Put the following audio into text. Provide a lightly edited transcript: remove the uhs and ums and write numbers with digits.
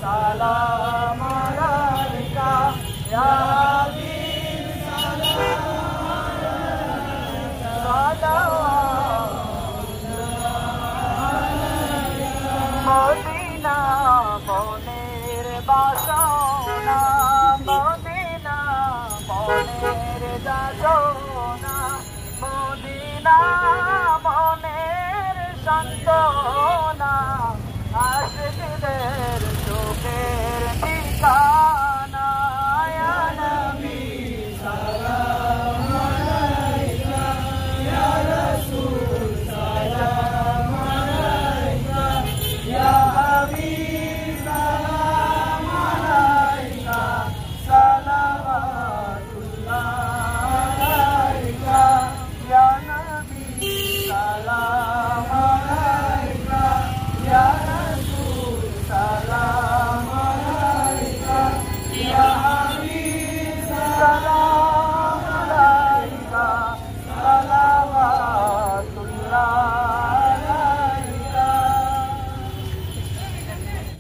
সালাম আলাইকা ইয়া হাবিব মদিনা মনের বাসনা মদিনা মনের যাতনা মদিনা মনের শান্ত